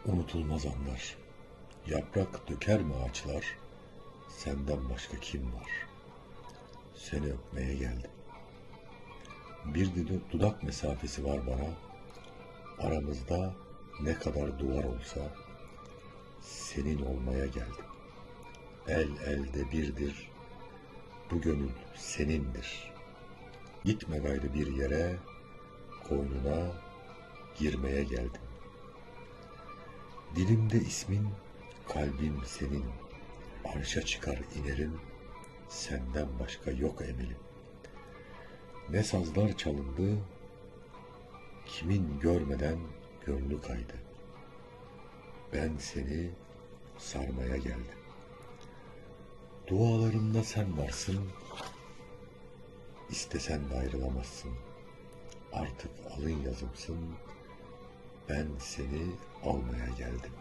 Unutulmaz anlar. Yaprak döker mi ağaçlar? Senden başka kim var? Seni öpmeye geldim. Bir dudak mesafesi var bana. Aramızda ne kadar duvar olsa senin olmaya geldim. El elde birdir. Bu gönül senindir. Gitme gayrı bir yere, koynuna girmeye geldim. Dilimde ismin, kalbim senin. Arşa çıkar inerim, senden başka yok emelim. Ne sazlar çalındı, kimin görmeden gönlü kaydı. Ben seni sarmaya geldim. Dualarımda sen varsın, istesen de ayrılamazsın. Artık alın yazımsın, ben seni almaya geldim.